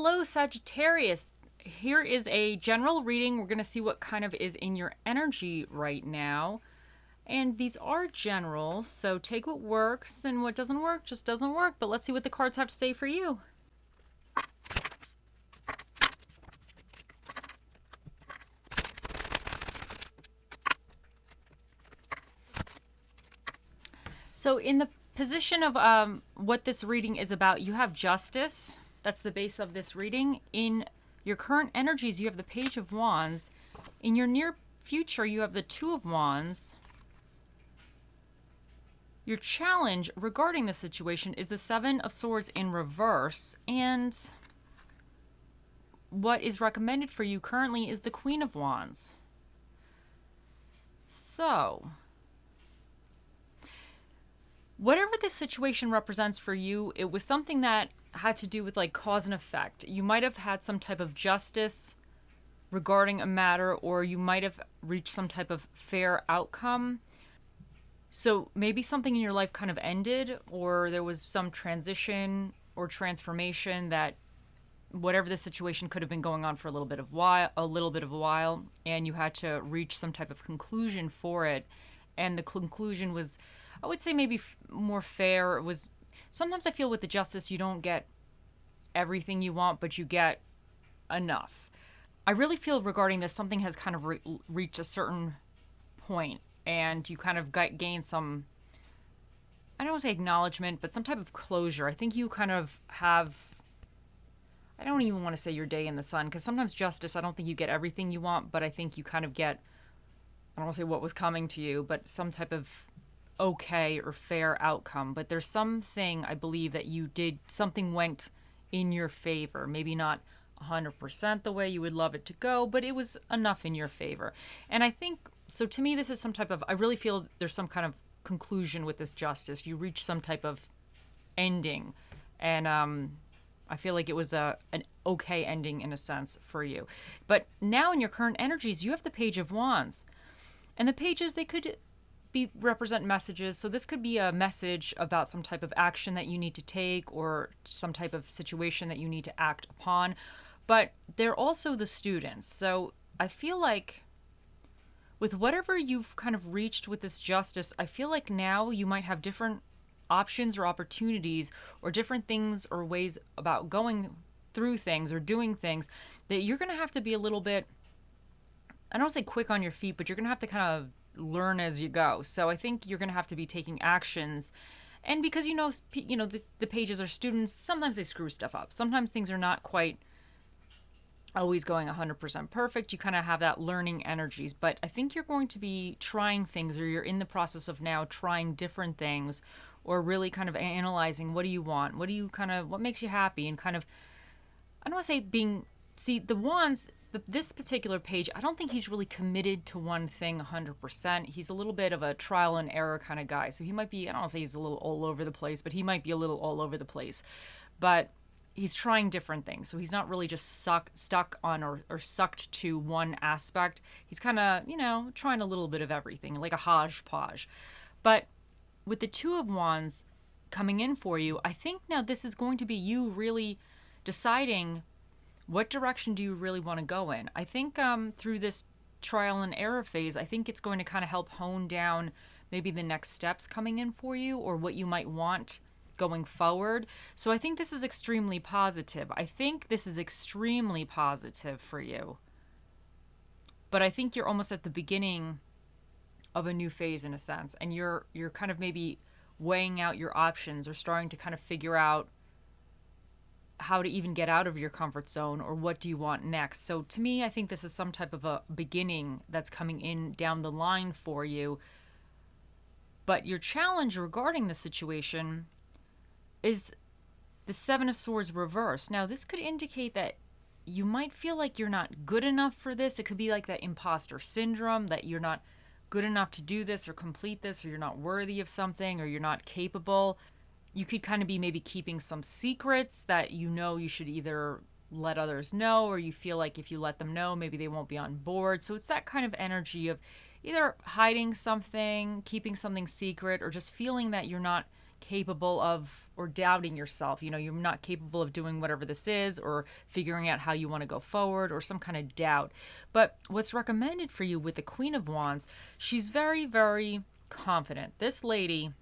Hello, Sagittarius. Here is a general reading. We're going to see what kind of is in your energy right now. And these are general, so take what works, and what doesn't work just doesn't work. But let's see what the cards have to say for you. So in the position of what this reading is about, you have justice. That's the base of this reading. In your current energies, you have the Page of Wands. In your near future, you have the Two of Wands. Your challenge regarding the situation is the Seven of Swords in reverse. And what is recommended for you currently is the Queen of Wands. So, whatever this situation represents for you, it was something that had to do with like cause and effect. You might have had some type of justice regarding a matter, or you might have reached some type of fair outcome. So maybe something in your life kind of ended, or there was some transition or transformation that whatever the situation could have been going on for a little bit of a while, and you had to reach some type of conclusion for it. And the conclusion was, I would say, maybe more fair. It was, sometimes I feel with the justice, you don't get everything you want, but you get enough. I really feel regarding this, something has kind of reached a certain point, and you kind of gain some, I don't want to say acknowledgement, but some type of closure. I think you kind of have, I don't even want to say your day in the sun, because sometimes justice, I don't think you get everything you want, but I think you kind of get, I don't want to say what was coming to you, but some type of okay or fair outcome. But there's something, I believe, that you did, something went in your favor. Maybe not 100% the way you would love it to go, but it was enough in your favor. And I think, so to me, this is some type of, I really feel there's some kind of conclusion with this justice. You reach some type of ending. And I feel like it was an okay ending in a sense for you. But now in your current energies, you have the Page of Wands. And the pages, they could represent messages. So this could be a message about some type of action that you need to take, or some type of situation that you need to act upon. But they're also the students. So I feel like with whatever you've kind of reached with this justice, I feel like now you might have different options or opportunities, or different things or ways about going through things or doing things, that you're going to have to be a little bit, I don't say quick on your feet, but you're going to have to kind of learn as you go. So I think you're going to have to be taking actions. And because, the pages are students, sometimes they screw stuff up. Sometimes things are not quite always going 100% perfect. You kind of have that learning energies. But I think you're going to be trying things, or you're in the process of now trying different things, or really kind of analyzing, what do you want? What makes you happy? And kind of, I don't want to say see, the Wands, this particular page, I don't think he's really committed to one thing 100%. He's a little bit of a trial and error kind of guy. So he might be, I don't want to say he's a little all over the place, but he might be a little all over the place. But he's trying different things. So he's not really just stuck on or sucked to one aspect. He's kind of, trying a little bit of everything, like a hodgepodge. But with the Two of Wands coming in for you, I think now this is going to be you really deciding what direction do you really want to go in. I think through this trial and error phase, I think it's going to kind of help hone down maybe the next steps coming in for you, or what you might want going forward. So I think this is extremely positive. For you. But I think you're almost at the beginning of a new phase in a sense, and you're kind of maybe weighing out your options, or starting to kind of figure out how to even get out of your comfort zone, or what do you want next. So to me, I think this is some type of a beginning that's coming in down the line for you. But your challenge regarding the situation is the Seven of Swords reverse. Now, this could indicate that you might feel like you're not good enough for this. It could be like that imposter syndrome, that you're not good enough to do this or complete this, or you're not worthy of something, or you're not capable. You could kind of be maybe keeping some secrets that you should either let others know, or you feel like if you let them know, maybe they won't be on board. So it's that kind of energy of either hiding something, keeping something secret, or just feeling that you're not capable of, or doubting yourself. You know, you're not capable of doing whatever this is, or figuring out how you want to go forward, or some kind of doubt. But what's recommended for you with the Queen of Wands, she's very, very confident. This lady,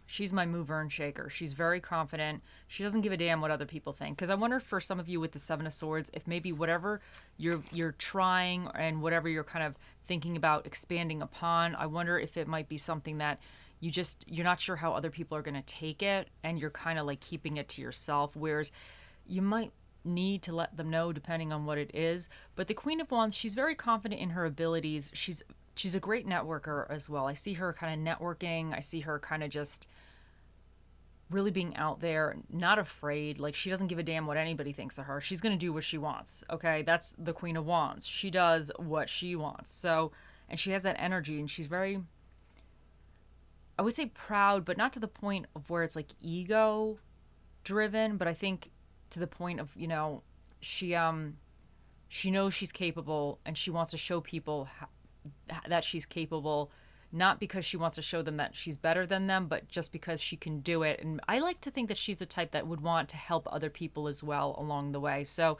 she's my mover and shaker. She's very confident. She doesn't give a damn what other people think. Because I wonder, for some of you with the Seven of Swords, if maybe whatever you're trying and whatever you're kind of thinking about expanding upon, I wonder if it might be something that you're not sure how other people are going to take it, and you're kind of like keeping it to yourself, whereas you might need to let them know depending on what it is. But the Queen of Wands, she's very confident in her abilities. She's a great networker as well. I see her kind of networking. I see her kind of just really being out there, not afraid. Like, she doesn't give a damn what anybody thinks of her. She's going to do what she wants. Okay, that's the Queen of Wands. She does what she wants. So, and she has that energy, and she's very, I would say, proud, but not to the point of where it's like ego driven, but I think to the point of, you know, she knows she's capable, and she wants to show people that she's capable, not because she wants to show them that she's better than them, but just because she can do it. And I like to think that she's the type that would want to help other people as well along the way. So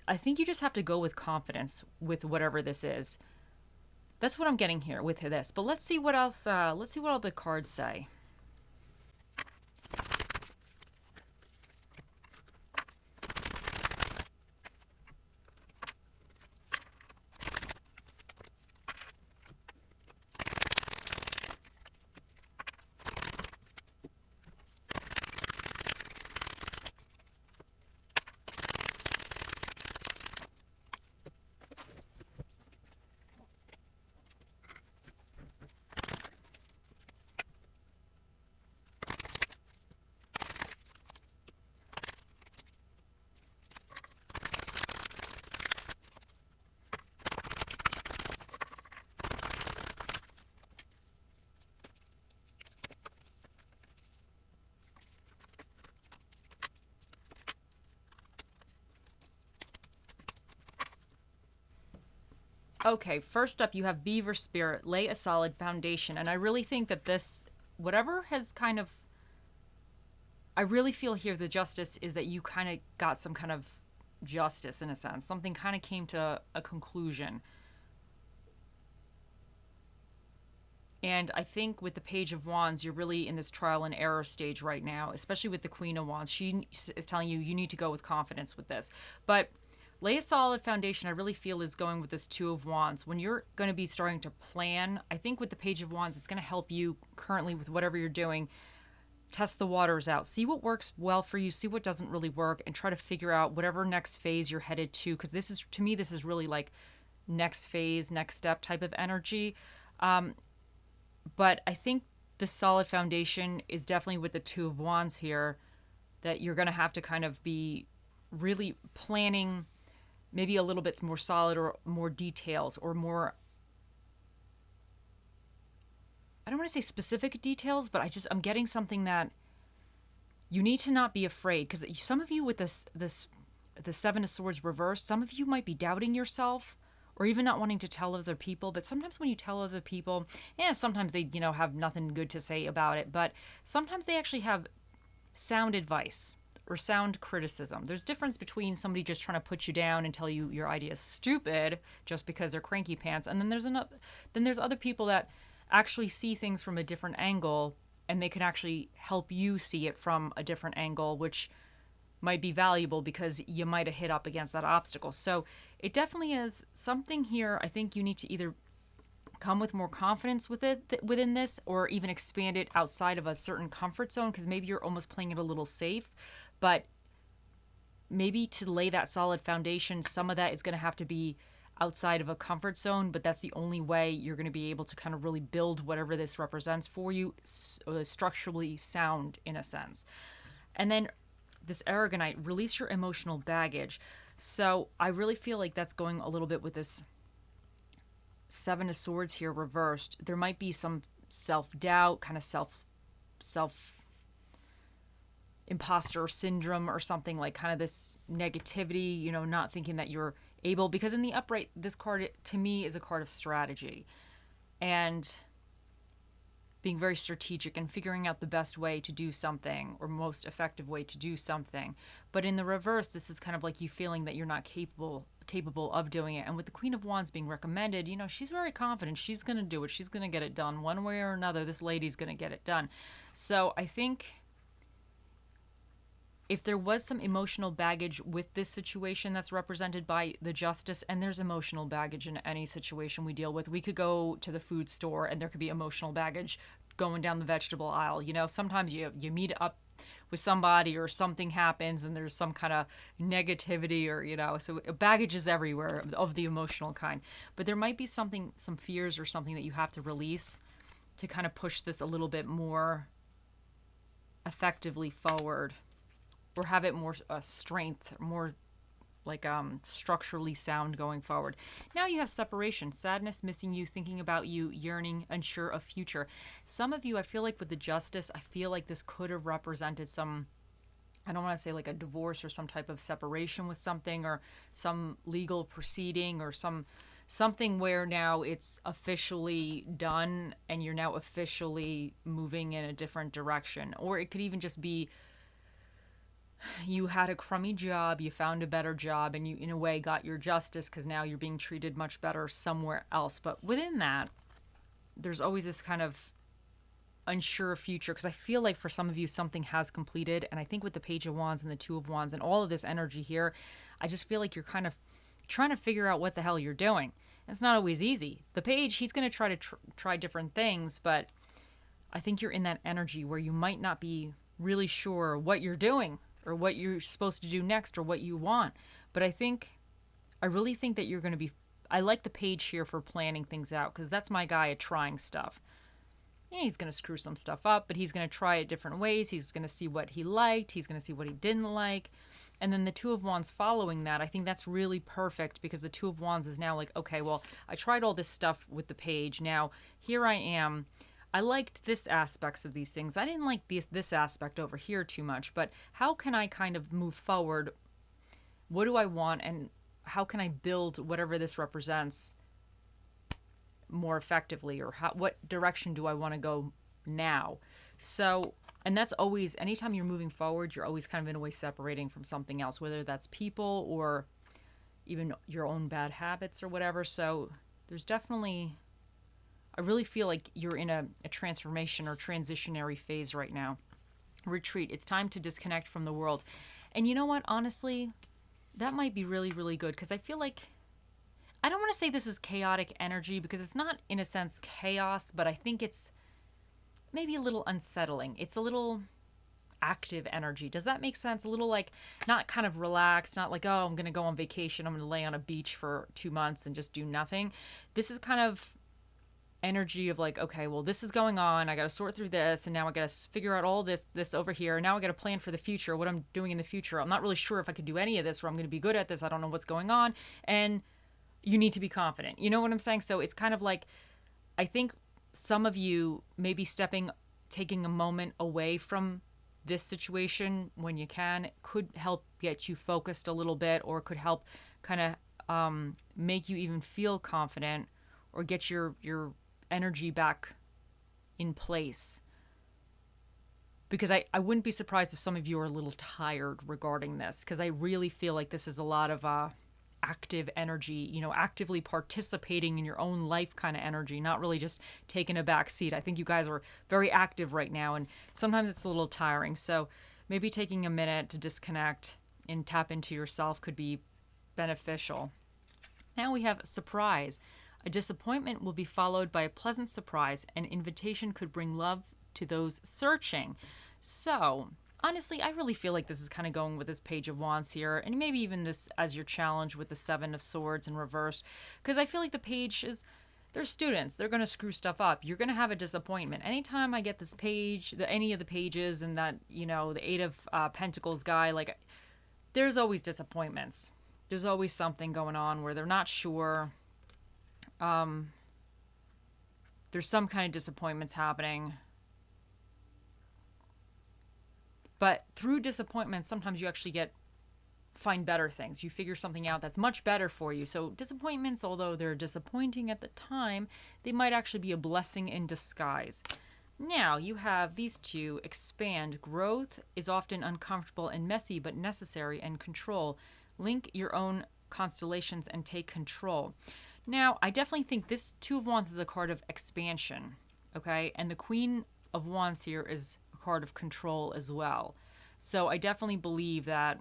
I think you just have to go with confidence with whatever this is. That's what I'm getting here with this. But let's see what else. Let's see what all the cards say. Okay, first up, you have Beaver Spirit, lay a solid foundation. And I really think that this, whatever has kind of, I really feel here the justice is that you kind of got some kind of justice in a sense. Something kind of came to a conclusion. And I think with the Page of Wands, you're really in this trial and error stage right now, especially with the Queen of Wands. She is telling you, you need to go with confidence with this. But lay a solid foundation, I really feel, is going with this Two of Wands. When you're going to be starting to plan, I think with the Page of Wands, it's going to help you currently with whatever you're doing. Test the waters out. See what works well for you. See what doesn't really work, and try to figure out whatever next phase you're headed to. Because this is, to me, this is really like next phase, next step type of energy. But I think the solid foundation is definitely with the Two of Wands here, that you're going to have to kind of be really planning maybe a little bit more solid, or more details, or more, I don't want to say specific details, but I'm getting something that you need to not be afraid. Because some of you with the Seven of Swords reversed, some of you might be doubting yourself, or even not wanting to tell other people. But sometimes when you tell other people, sometimes they, have nothing good to say about it, but sometimes they actually have sound advice or sound criticism. There's difference between somebody just trying to put you down and tell you your idea is stupid just because they're cranky pants, and then there's other people that actually see things from a different angle, and they can actually help you see it from a different angle, which might be valuable because you might have hit up against that obstacle. So it definitely is something here. I think you need to either come with more confidence within this, or even expand it outside of a certain comfort zone, because maybe you're almost playing it a little safe. But maybe to lay that solid foundation, some of that is going to have to be outside of a comfort zone, but that's the only way you're going to be able to kind of really build whatever this represents for you, structurally sound in a sense. And then this Aragonite, release your emotional baggage. So I really feel like that's going a little bit with this Seven of Swords here reversed. There might be some self-doubt, kind of self imposter syndrome or something, like kind of this negativity, not thinking that you're able, because in the upright, this card to me is a card of strategy. And being very strategic and figuring out the best way to do something or most effective way to do something. But in the reverse, this is kind of like you feeling that you're not capable of doing it. And with the Queen of Wands being recommended, you know, she's very confident. She's going to do it. She's going to get it done one way or another. This lady's going to get it done. So I think if there was some emotional baggage with this situation that's represented by the Justice, and there's emotional baggage in any situation we deal with. We could go to the food store and there could be emotional baggage going down the vegetable aisle. You know, sometimes you meet up with somebody or something happens and there's some kind of negativity or, you know, so baggage is everywhere of the emotional kind. But there might be something, some fears or something that you have to release to kind of push this a little bit more effectively forward. Or have it more strength, more like structurally sound going forward. Now you have separation, sadness, missing you, thinking about you, yearning, unsure of future. Some of you, I feel like with the Justice, I feel like this could have represented some, I don't want to say like a divorce or some type of separation with something or some legal proceeding or something where now it's officially done and you're now officially moving in a different direction. Or it could even just be you had a crummy job, you found a better job, and you, in a way, got your justice because now you're being treated much better somewhere else. But within that, there's always this kind of unsure future because I feel like for some of you, something has completed. And I think with the Page of Wands and the Two of Wands and all of this energy here, I just feel like you're kind of trying to figure out what the hell you're doing. And it's not always easy. The Page, he's going to try to try different things, but I think you're in that energy where you might not be really sure what you're doing or what you're supposed to do next or what you want. But I really think that you're going to be, I like the Page here for planning things out because that's my guy at trying stuff. Yeah, he's going to screw some stuff up, but he's going to try it different ways. He's going to see what he liked. He's going to see what he didn't like. And then the Two of Wands following that, I think that's really perfect because the Two of Wands is now like, okay, well, I tried all this stuff with the Page. Now, here I am. I liked this aspects of these things. I didn't like this aspect over here too much, but how can I kind of move forward? What do I want? And how can I build whatever this represents more effectively? Or what direction do I want to go now? So, and that's always, anytime you're moving forward, you're always kind of in a way separating from something else, whether that's people or even your own bad habits or whatever. So there's definitely, I really feel like you're in a transformation or transitionary phase right now. Retreat. It's time to disconnect from the world. And you know what? Honestly, that might be really, really good because I feel like, I don't want to say this is chaotic energy because it's not in a sense chaos, but I think it's maybe a little unsettling. It's a little active energy. Does that make sense? A little like not kind of relaxed, not like, oh, I'm going to go on vacation. I'm going to lay on a beach for 2 months and just do nothing. This is kind of energy of like, okay, well, this is going on. I got to sort through this. And now I got to figure out all this over here. Now I got to plan for the future, what I'm doing in the future. I'm not really sure if I could do any of this or I'm going to be good at this. I don't know what's going on. And you need to be confident. You know what I'm saying? So it's kind of like, I think some of you may be taking a moment away from this situation when you can, could help get you focused a little bit or could help kind of make you even feel confident or get your energy back in place. Because I wouldn't be surprised if some of you are a little tired regarding this because I really feel like this is a lot of active energy, you know, actively participating in your own life kind of energy, not really just taking a back seat. I think you guys are very active right now and sometimes it's a little tiring. So maybe taking a minute to disconnect and tap into yourself could be beneficial. Now we have surprise. A disappointment will be followed by a pleasant surprise. An invitation could bring love to those searching. So, honestly, I really feel like this is kind of going with this Page of Wands here, and maybe even this as your challenge with the Seven of Swords in reverse, because I feel like the Page is, they're students. They're going to screw stuff up. You're going to have a disappointment. Anytime I get this page, any of the pages, and that, you know, the Eight of Pentacles guy, like, there's always disappointments. There's always something going on where they're not sure. There's some kind of disappointments happening. But through disappointment, sometimes you actually find better things. You figure something out that's much better for you. So disappointments, although they're disappointing at the time, they might actually be a blessing in disguise. Now you have these two. Expand. Growth is often uncomfortable and messy, but necessary, and control. Link your own constellations and take control. Now, I definitely think this Two of Wands is a card of expansion, okay? And the Queen of Wands here is a card of control as well. So I definitely believe that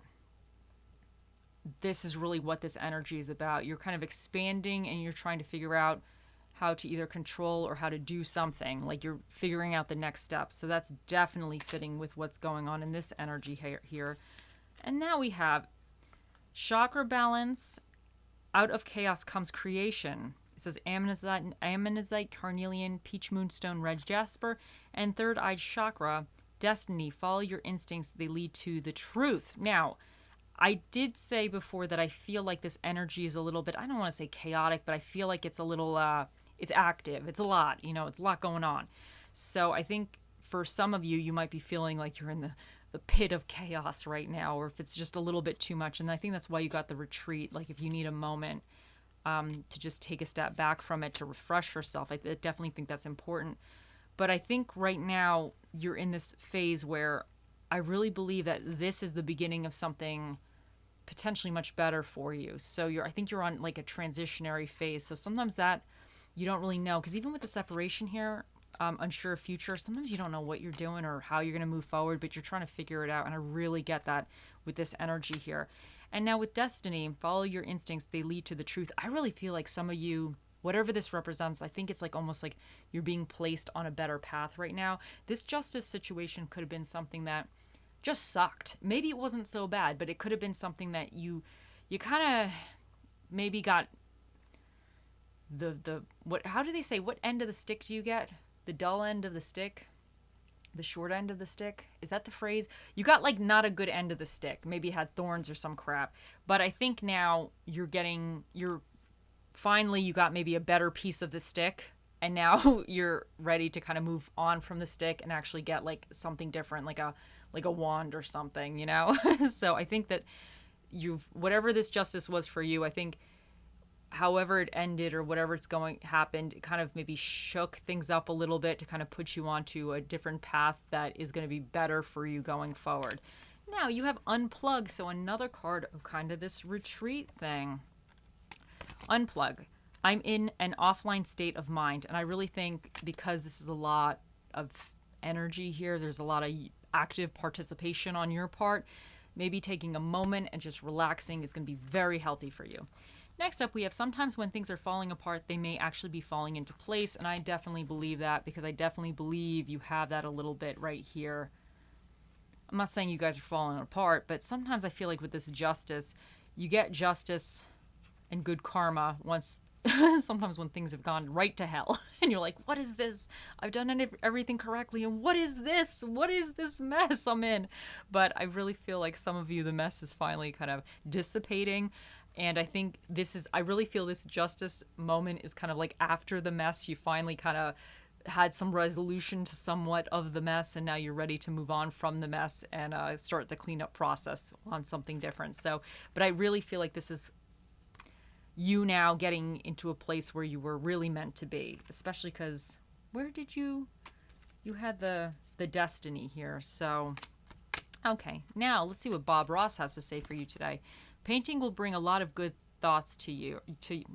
this is really what this energy is about. You're kind of expanding and you're trying to figure out how to either control or how to do something. Like you're figuring out the next steps. So that's definitely fitting with what's going on in this energy here. And now we have chakra balance. Out of chaos comes creation. It says ammonite, carnelian, peach moonstone, red jasper, and third-eyed chakra, destiny. Follow your instincts. They lead to the truth. Now, I did say before that I feel like this energy is a little bit, I don't want to say chaotic, but I feel like it's a little, it's active. It's a lot, it's a lot going on. So I think for some of you, you might be feeling like you're in the pit of chaos right now, or if it's just a little bit too much. And I think that's why you got the retreat. Like if you need a moment to just take a step back from it, to refresh yourself, I definitely think that's important. But I think right now you're in this phase where I really believe that this is the beginning of something potentially much better for you. So I think you're on like a transitionary phase. So sometimes that you don't really know, because even with the separation here, unsure of future, sometimes you don't know what you're doing or how you're going to move forward, but you're trying to figure it out. And I really get that with this energy here. And now with destiny, follow your instincts. They lead to the truth. I really feel like some of you, whatever this represents, I think it's like almost like you're being placed on a better path right now. This justice situation could have been something that just sucked. Maybe it wasn't so bad, but it could have been something that you kind of maybe got how do they say, what end of the stick do you get? The dull end of the stick? The short end of the stick? Is that the phrase? You got like not a good end of the stick. Maybe it had thorns or some crap. But I think now finally you got maybe a better piece of the stick, and now you're ready to kind of move on from the stick and actually get like something different, like a wand or something, So I think that whatever this justice was for you, I think however it ended or whatever happened, it kind of maybe shook things up a little bit to kind of put you onto a different path that is going to be better for you going forward. Now you have unplug, so another card of kind of this retreat thing. Unplug. I'm in an offline state of mind, and I really think because this is a lot of energy here, there's a lot of active participation on your part, maybe taking a moment and just relaxing is going to be very healthy for you. Next up, we have sometimes when things are falling apart, they may actually be falling into place, and I definitely believe that, because I definitely believe you have that a little bit right here. I'm not saying you guys are falling apart, but sometimes I feel like with this justice, you get justice and good karma once sometimes when things have gone right to hell and you're like, what is this? I've done everything correctly, and what is this? What is this mess I'm in? But I really feel like some of you, the mess is finally kind of dissipating. And I think I really feel this justice moment is kind of like after the mess, you finally kind of had some resolution to somewhat of the mess, and now you're ready to move on from the mess and start the cleanup process on something different. So, but I really feel like this is you now getting into a place where you were really meant to be, especially because where did you had the destiny here. So, okay, now let's see what Bob Ross has to say for you today. Painting will bring a lot of good thoughts to you.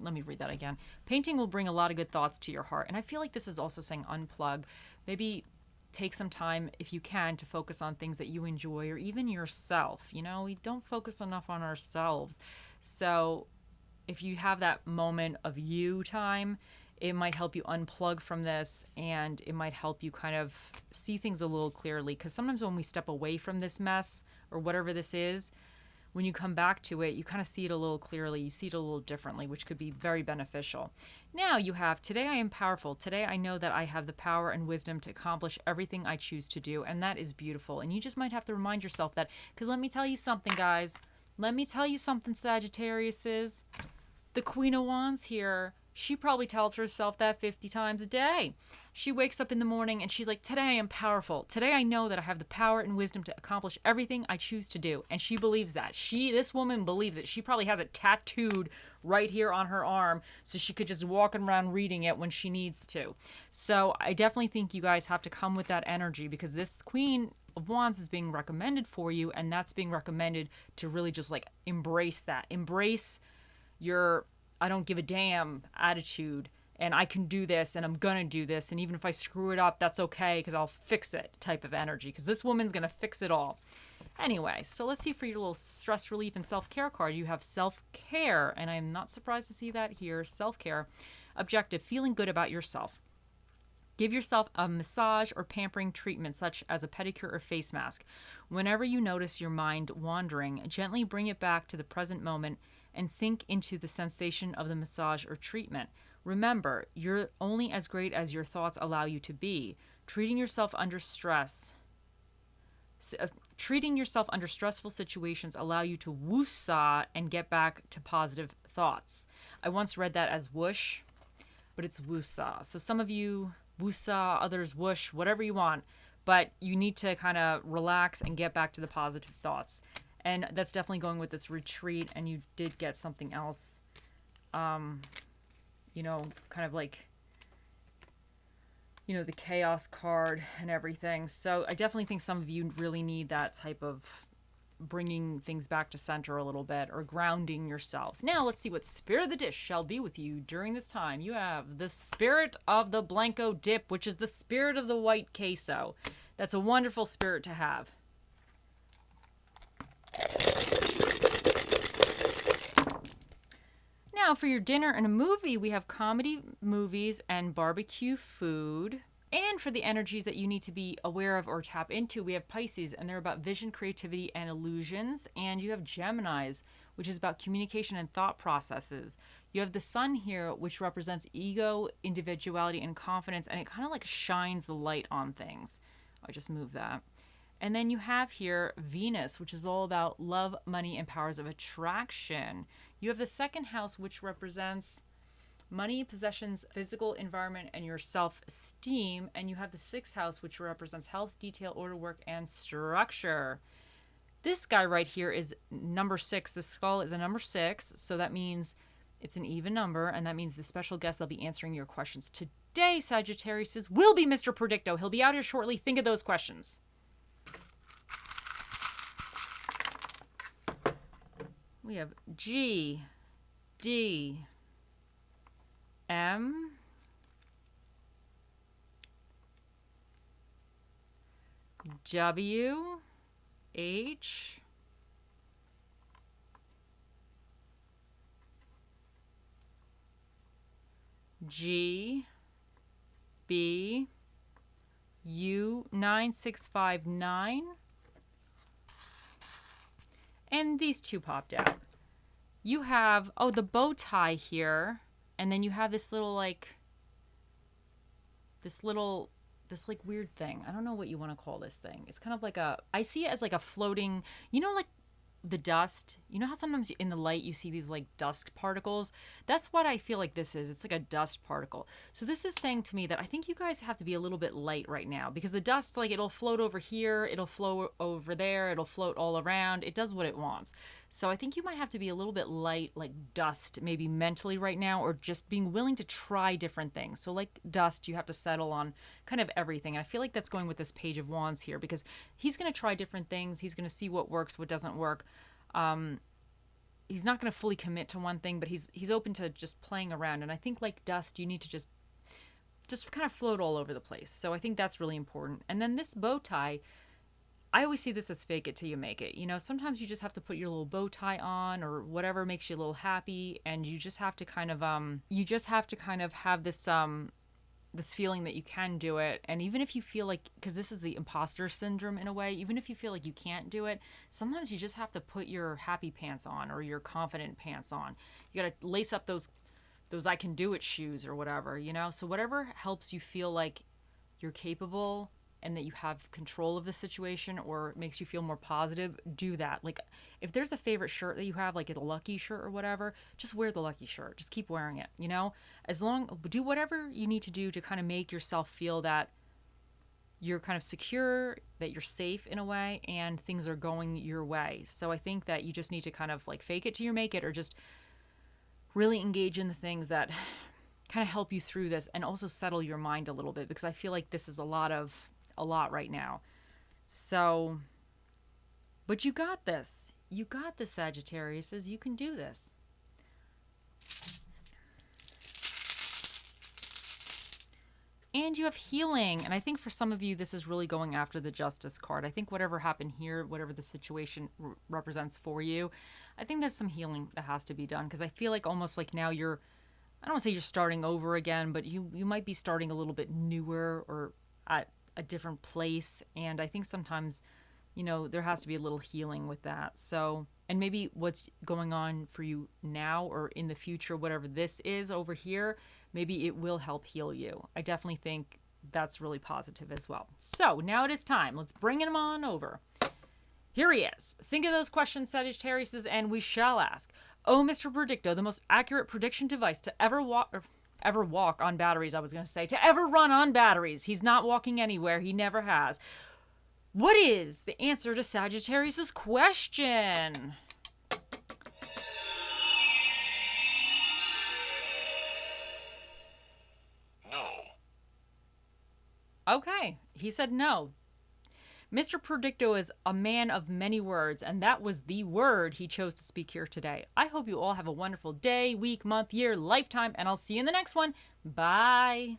Let me read that again. Painting will bring a lot of good thoughts to your heart. And I feel like this is also saying unplug. Maybe take some time, if you can, to focus on things that you enjoy, or even yourself. We don't focus enough on ourselves. So if you have that moment of you time, it might help you unplug from this, and it might help you kind of see things a little clearly. Because sometimes when we step away from this mess or whatever this is, when you come back to it, you kind of see it a little clearly. You see it a little differently, which could be very beneficial. Now you have, today I am powerful. Today I know that I have the power and wisdom to accomplish everything I choose to do. And that is beautiful. And you just might have to remind yourself that, because let me tell you something, guys. Let me tell you something, Sagittarius is. The Queen of Wands here She probably tells herself that 50 times a day. She wakes up in the morning and she's like, today I am powerful. Today I know that I have the power and wisdom to accomplish everything I choose to do. And she believes that. This woman believes it. She probably has it tattooed right here on her arm so she could just walk around reading it when she needs to. So I definitely think you guys have to come with that energy, because this Queen of Wands is being recommended for you, and that's being recommended to really just like embrace that. Embrace your I don't give a damn attitude, and I can do this, and I'm gonna do this, and even if I screw it up, that's okay because I'll fix it type of energy, because this woman's gonna fix it all. Anyway, so let's see for your little stress relief and self-care card. You have self-care, and I'm not surprised to see that here. Self-care. Objective, feeling good about yourself. Give yourself a massage or pampering treatment, such as a pedicure or face mask. Whenever you notice your mind wandering, gently bring it back to the present moment and sink into the sensation of the massage or treatment. Remember, you're only as great as your thoughts allow you to be. Treating yourself under stressful situations allow you to woosah and get back to positive thoughts. I once read that as whoosh, but it's woosah. So some of you woosah, others whoosh, whatever you want, but you need to kind of relax and get back to the positive thoughts. And that's definitely going with this retreat. And you did get something else, kind of like, the chaos card and everything. So I definitely think some of you really need that type of bringing things back to center a little bit, or grounding yourselves. Now let's see what spirit of the dish shall be with you during this time. You have the spirit of the Blanco dip, which is the spirit of the white queso. That's a wonderful spirit to have. Now for your dinner and a movie, we have comedy movies and barbecue food. And for the energies that you need to be aware of or tap into, we have Pisces, and they're about vision, creativity, and illusions. And you have Geminis, which is about communication and thought processes. You have the Sun here, which represents ego, individuality, and confidence, and it kind of like shines the light on things. I just moved that. And then you have here Venus, which is all about love, money, and powers of attraction. You have the second house, which represents money, possessions, physical environment, and your self-esteem. And you have the sixth house, which represents health, detail, order, work, and structure. This guy right here is number 6. The skull is a number 6. So that means it's an even number. And that means the special guest that'll be answering your questions today, Sagittarius, will be Mr. Predicto. He'll be out here shortly. Think of those questions. We have G, D, M, W, H, G, B, U, 9659. And these two popped out. You have, the bow tie here. And then you have this little, this weird thing. I don't know what you want to call this thing. It's kind of like I see it as like a floating, like the dust. You know how sometimes in the light you see these like dust particles? That's what I feel like this is. It's like a dust particle. So this is saying to me that I think you guys have to be a little bit light right now, because the dust, it'll float over here, it'll float over there, it'll float all around. It does what it wants. So I think you might have to be a little bit light, like dust, maybe mentally right now, or just being willing to try different things. So like dust, you have to settle on kind of everything. And I feel like that's going with this Page of Wands here, because he's going to try different things. He's going to see what works, what doesn't work. He's not going to fully commit to one thing, but he's open to just playing around. And I think like dust, you need to just kind of float all over the place. So I think that's really important. And then this bow tie, I always see this as fake it till you make it. Sometimes you just have to put your little bow tie on, or whatever makes you a little happy, and you just have to kind of have this this feeling that you can do it. And even if you feel like, because this is the imposter syndrome in a way, even if you feel like you can't do it, sometimes you just have to put your happy pants on, or your confident pants on. You got to lace up those I can do it shoes or whatever, So whatever helps you feel like you're capable and that you have control of the situation or it makes you feel more positive, do that. Like if there's a favorite shirt that you have, like a lucky shirt or whatever, just wear the lucky shirt. Just keep wearing it, you know? Do whatever you need to do to kind of make yourself feel that you're kind of secure, that you're safe in a way, and things are going your way. So I think that you just need to kind of like fake it till you make it, or just really engage in the things that kind of help you through this, and also settle your mind a little bit, because I feel like this is a lot right now. So, but you got this. You got this, Sagittarius. You can do this. And you have healing. And I think for some of you, this is really going after the Justice card. I think whatever happened here, whatever the situation represents for you, I think there's some healing that has to be done. Because I feel like almost like now you're, I don't want to say you're starting over again, but you might be starting a little bit newer or at a different place. And I think sometimes, you know, there has to be a little healing with that. So, and maybe what's going on for you now or in the future, whatever this is over here, maybe it will help heal you. I definitely think that's really positive as well. So now it is time. Let's bring him on over. Here he is. Think of those questions, Sagittarius, and we shall ask. Oh, Mr. Predicto, the most accurate prediction device to ever walk on batteries, I was going to say. To ever run on batteries. He's not walking anywhere. He never has. What is the answer to Sagittarius's question? No. Okay, he said no. Mr. Predicto is a man of many words, and that was the word he chose to speak here today. I hope you all have a wonderful day, week, month, year, lifetime, and I'll see you in the next one. Bye.